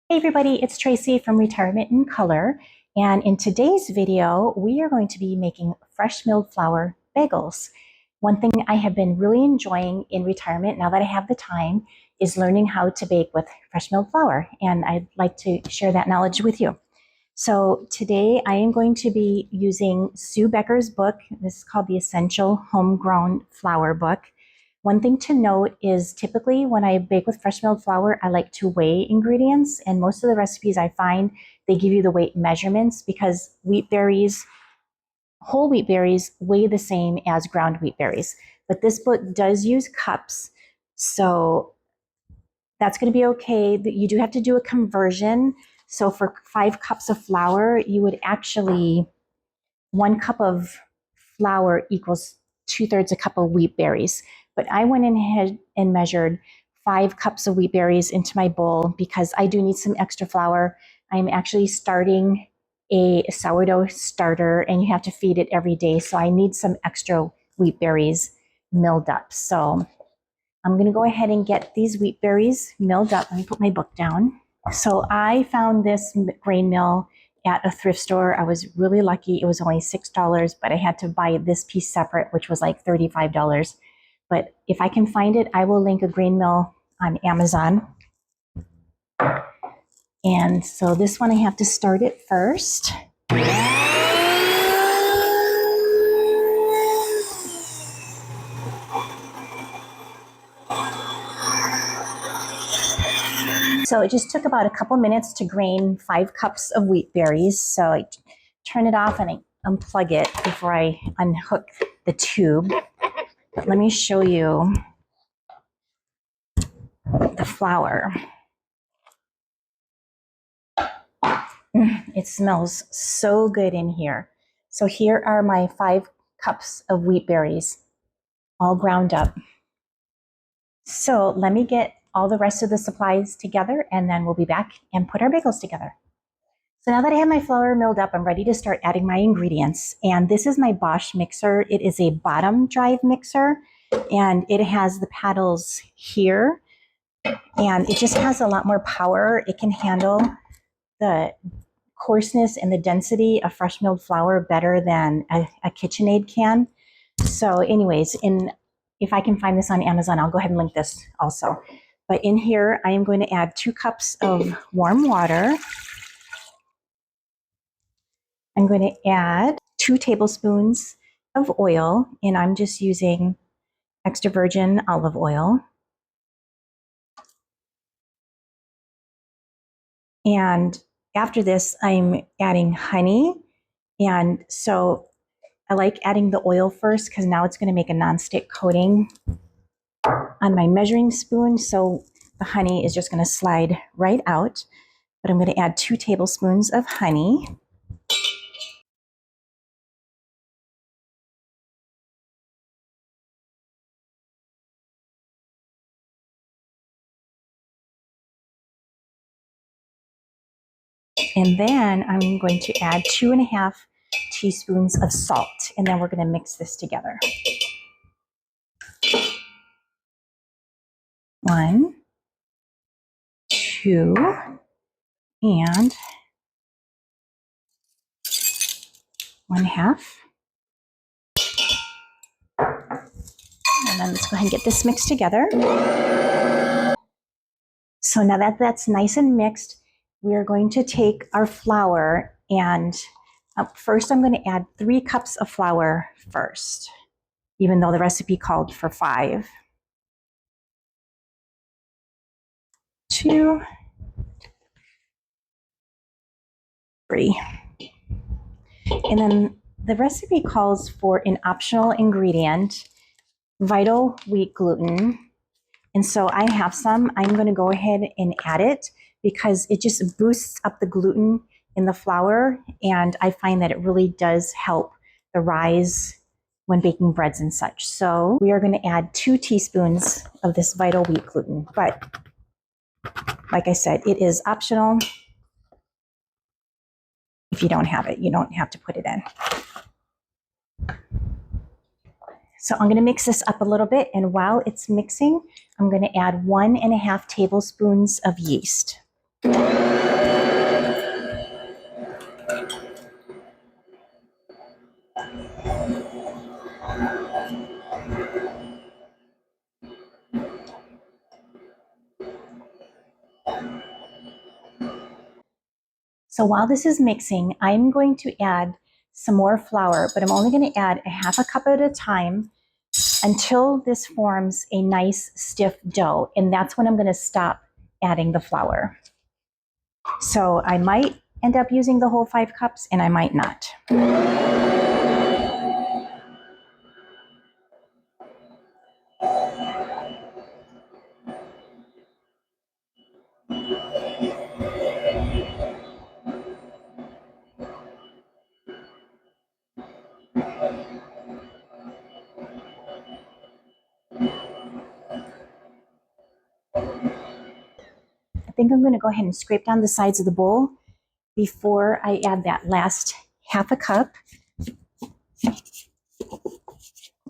Hey everybody, it's Tracy from Retirement in Color, and in today's video we are going to be making fresh milled flour bagels. One thing I have been really enjoying in retirement, now that I have the time, is learning how to bake with fresh milled flour, and I'd like to share that knowledge with you. So today I am going to be using Sue Becker's book. This is called the Essential Homegrown Flour Book. One thing to note is typically when I bake with fresh milled flour, I like to weigh ingredients, and most of the recipes I find, they give you the weight measurements because wheat berries, whole wheat berries weigh the same as ground wheat berries. But this book does use cups, so that's going to be okay. You do have to do a conversion. So for 5 cups of flour, you would actually, 1 cup of flour equals 2/3 a cup of wheat berries. But I went in ahead and measured 5 cups of wheat berries into my bowl because I do need some extra flour. I'm actually starting a sourdough starter, and you have to feed it every day. So I need some extra wheat berries milled up. So I'm going to go ahead and get these wheat berries milled up. Let me put my book down. So I found this grain mill at a thrift store. I was really lucky. It was only $6, but I had to buy this piece separate, which was like $35. But if I can find it, I will link a grain mill on Amazon. And so this one, I have to start it first. So it just took about a couple minutes to grain 5 cups of wheat berries. So I turn it off and I unplug it before I unhook the tube. But let me show you the flour. It smells so good in here. So here are my 5 cups of wheat berries, all ground up. So let me get all the rest of the supplies together, and then we'll be back and put our bagels together. So now that I have my flour milled up, I'm ready to start adding my ingredients. And this is my Bosch mixer. It is a bottom drive mixer, and it has the paddles here, and it just has a lot more power. It can handle the coarseness and the density of fresh milled flour better than a KitchenAid can. So anyways, if I can find this on Amazon, I'll go ahead and link this also. But in here, I am going to add 2 cups of warm water. I'm going to add 2 tablespoons of oil, and I'm just using extra virgin olive oil. And after this, I'm adding honey. And so I like adding the oil first because now it's going to make a nonstick coating on my measuring spoon. So the honey is just going to slide right out. But I'm going to add 2 tablespoons of honey. And then I'm going to add 2.5 teaspoons of salt. And then we're going to mix this together. 1, 2, and 1/2. And then let's go ahead and get this mixed together. So now that that's nice and mixed, we are going to take our flour, and first I'm going to add 3 cups of flour first, even though the recipe called for 5. 2, 3. And then the recipe calls for an optional ingredient, vital wheat gluten. And so I have some. I'm going to go ahead and add it because it just boosts up the gluten in the flour, and I find that it really does help the rise when baking breads and such. So we are going to add 2 teaspoons of this vital wheat gluten. But like I said, it is optional. If you don't have it, you don't have to put it in. So I'm going to mix this up a little bit, and while it's mixing, I'm going to add 1.5 tablespoons of yeast. And So while this is mixing, I'm going to add some more flour, but I'm only going to add a half a cup at a time until this forms a nice stiff dough. And that's when I'm going to stop adding the flour. So I might end up using the whole 5 cups and I might not. I think I'm going to go ahead and scrape down the sides of the bowl before I add that last half a cup.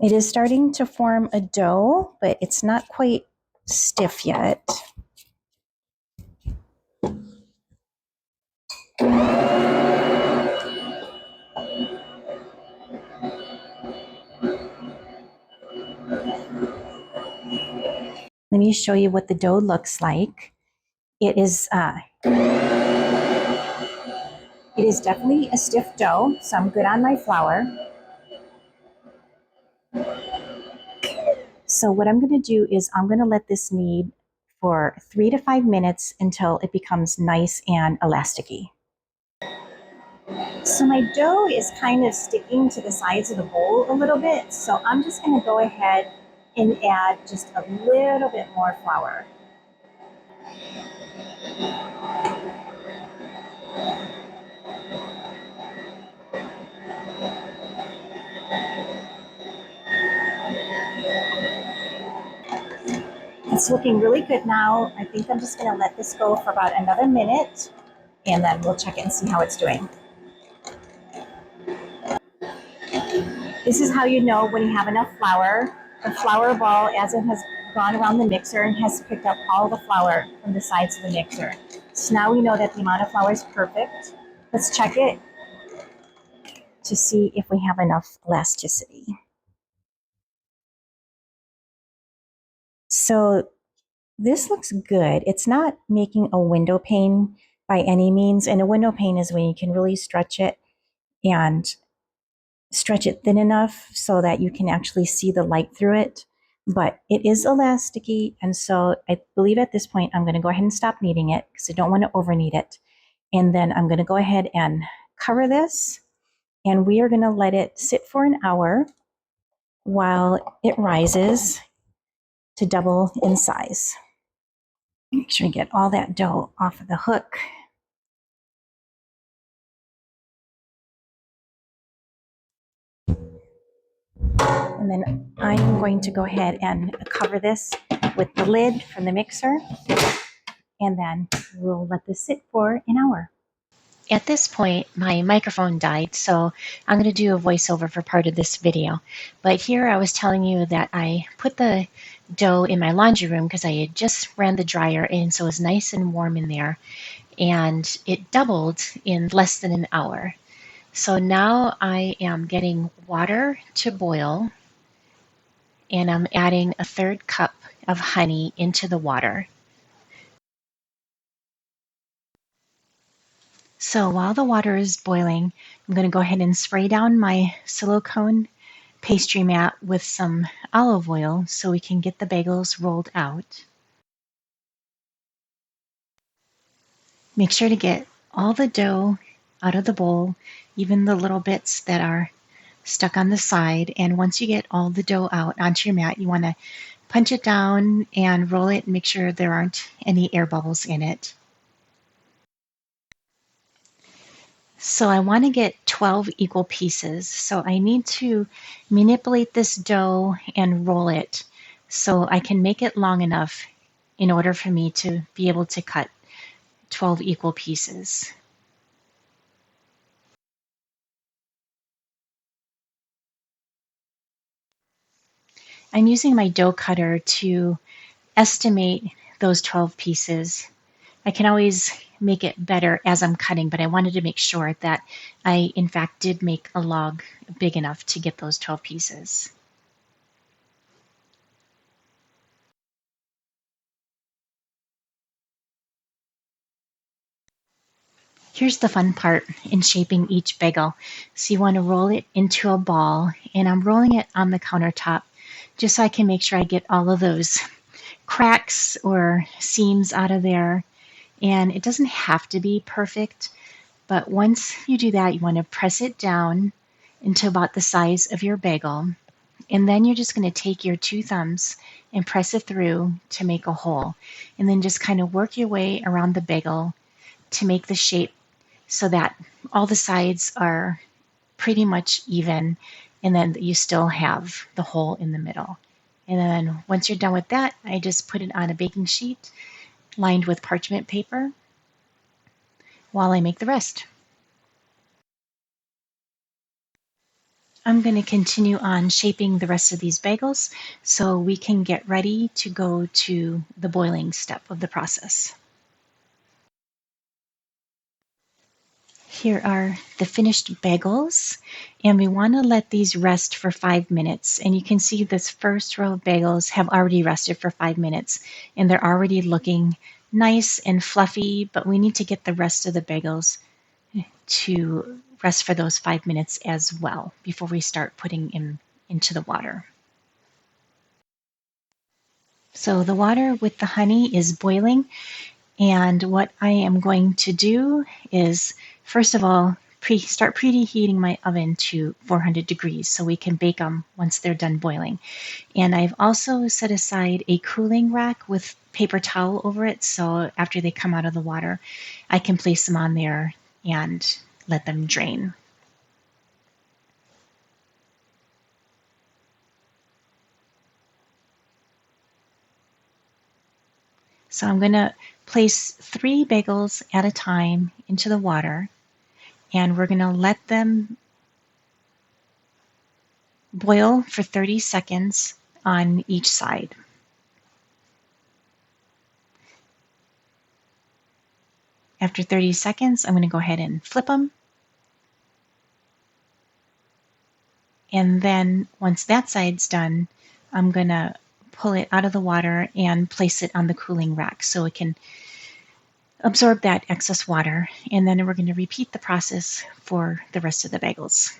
It is starting to form a dough, but it's not quite stiff yet. Let me show you what the dough looks like. It is definitely a stiff dough, so I'm good on my flour. So what I'm going to do is I'm going to let this knead for 3 to 5 minutes until it becomes nice and elasticy. So my dough is kind of sticking to the sides of the bowl a little bit, so I'm just going to go ahead and add just a little bit more flour. It's looking really good now. I think I'm just going to let this go for about another minute, and then we'll check it and see how it's doing. This is how you know when you have enough flour. The flour ball, as it has gone around the mixer and has picked up all the flour from the sides of the mixer. So now we know that the amount of flour is perfect. Let's check it to see if we have enough elasticity. So this looks good. It's not making a window pane by any means. And a window pane is when you can really stretch it and stretch it thin enough so that you can actually see the light through it. But it is elasticy, and so I believe at this point I'm going to go ahead and stop kneading it because I don't want to over knead it. And then I'm going to go ahead and cover this, and we are going to let it sit for an hour while it rises to double in size. Make sure you get all that dough off of the hook. And then I'm going to go ahead and cover this with the lid from the mixer, and then we'll let this sit for an hour. At this point, my microphone died, so I'm going to do a voiceover for part of this video. But here I was telling you that I put the dough in my laundry room because I had just ran the dryer in, so it was nice and warm in there. And it doubled in less than an hour. So now I am getting water to boil, and I'm adding a 1/3 cup of honey into the water. So while the water is boiling, I'm going to go ahead and spray down my silicone pastry mat with some olive oil so we can get the bagels rolled out. Make sure to get all the dough out of the bowl, even the little bits that are stuck on the side. And once you get all the dough out onto your mat, you want to punch it down and roll it and make sure there aren't any air bubbles in it. So I want to get 12 equal pieces. So I need to manipulate this dough and roll it so I can make it long enough in order for me to be able to cut 12 equal pieces. I'm using my dough cutter to estimate those 12 pieces. I can always make it better as I'm cutting, but I wanted to make sure that I, in fact, did make a log big enough to get those 12 pieces. Here's the fun part in shaping each bagel. So you want to roll it into a ball, and I'm rolling it on the countertop just so I can make sure I get all of those cracks or seams out of there. And it doesn't have to be perfect, but once you do that, you want to press it down into about the size of your bagel. And then you're just going to take your two thumbs and press it through to make a hole. And then just kind of work your way around the bagel to make the shape so that all the sides are pretty much even, and then you still have the hole in the middle. And then once you're done with that, I just put it on a baking sheet lined with parchment paper while I make the rest. I'm going to continue on shaping the rest of these bagels so we can get ready to go to the boiling step of the process. Here are the finished bagels, and we want to let these rest for 5 minutes. And you can see this first row of bagels have already rested for 5 minutes, and they're already looking nice and fluffy, but we need to get the rest of the bagels to rest for those 5 minutes as well before we start putting them into the water. So the water with the honey is boiling, and what I am going to do is, first of all, start preheating my oven to 400 degrees so we can bake them once they're done boiling. And I've also set aside a cooling rack with paper towel over it, so after they come out of the water, I can place them on there and let them drain. So I'm going to place 3 bagels at a time into the water, and we're going to let them boil for 30 seconds on each side. After 30 seconds, I'm going to go ahead and flip them. And then once that side's done, I'm going to pull it out of the water and place it on the cooling rack so it can absorb that excess water. And then we're going to repeat the process for the rest of the bagels.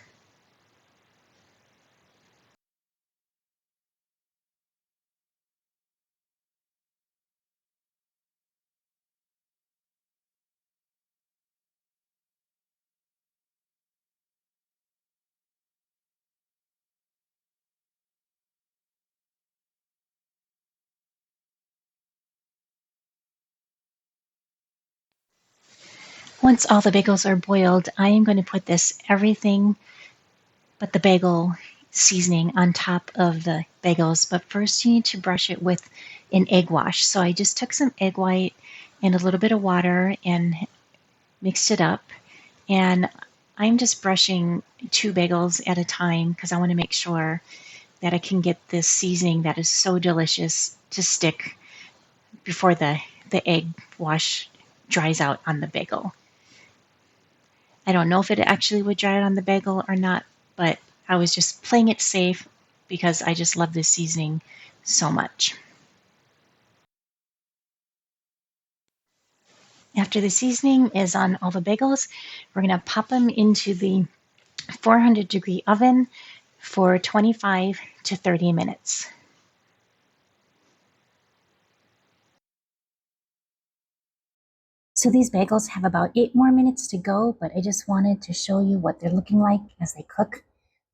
Once all the bagels are boiled, I am going to put this everything but the bagel seasoning on top of the bagels. But first you need to brush it with an egg wash. So I just took some egg white and a little bit of water and mixed it up. And I'm just brushing 2 bagels at a time because I want to make sure that I can get this seasoning that is so delicious to stick before the egg wash dries out on the bagel. I don't know if it actually would dry out on the bagel or not, but I was just playing it safe because I just love this seasoning so much. After the seasoning is on all the bagels, we're going to pop them into the 400 degree oven for 25 to 30 minutes. So these bagels have about 8 more minutes to go, but I just wanted to show you what they're looking like as they cook.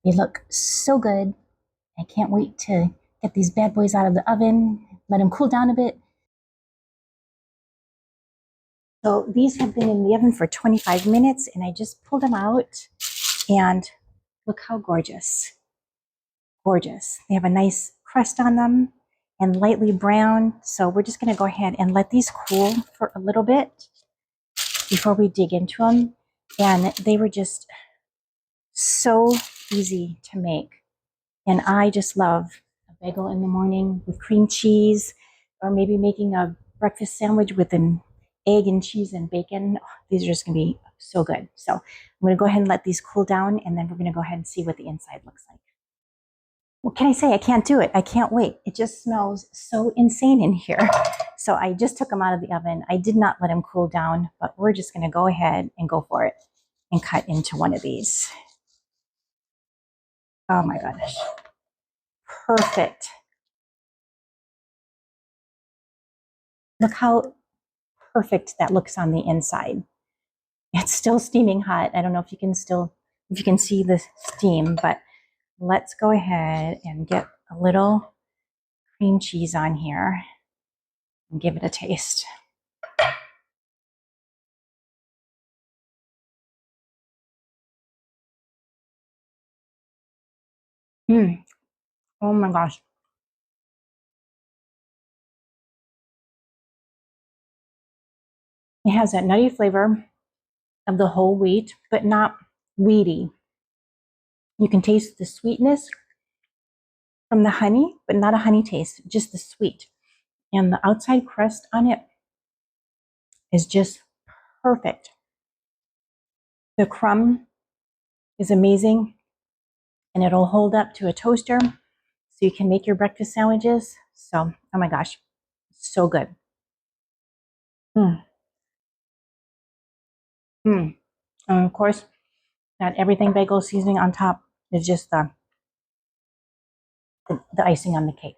They look so good. I can't wait to get these bad boys out of the oven, let them cool down a bit. So these have been in the oven for 25 minutes, and I just pulled them out, and look how gorgeous. Gorgeous. They have a nice crust on them and lightly brown. So we're just going to go ahead and let these cool for a little bit before we dig into them. And they were just so easy to make. And I just love a bagel in the morning with cream cheese, or maybe making a breakfast sandwich with an egg and cheese and bacon. Oh, these are just going to be so good. So I'm going to go ahead and let these cool down, and then we're going to go ahead and see what the inside looks like. what can I say? I can't do it. I can't wait. It just smells so insane in here. So I just took them out of the oven. I did not let them cool down, but we're just going to go ahead and go for it and cut into one of these. Oh my gosh. Perfect. Look how perfect that looks on the inside. It's still steaming hot. I don't know if you can see the steam, but let's go ahead and get a little cream cheese on here and give it a taste. Oh my gosh. It has that nutty flavor of the whole wheat, but not weedy. You can taste the sweetness from the honey, but not a honey taste, just the sweet. And the outside crust on it is just perfect. The crumb is amazing, and it'll hold up to a toaster so you can make your breakfast sandwiches. So, oh my gosh, so good. Mm, mm. And of course, that everything bagel seasoning on top is just the icing on the cake.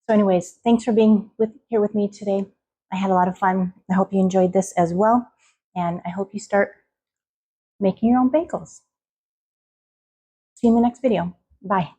So anyways, thanks for being here with me today. I had a lot of fun. I hope you enjoyed this as well. And I hope you start making your own bagels. See you in the next video. Bye.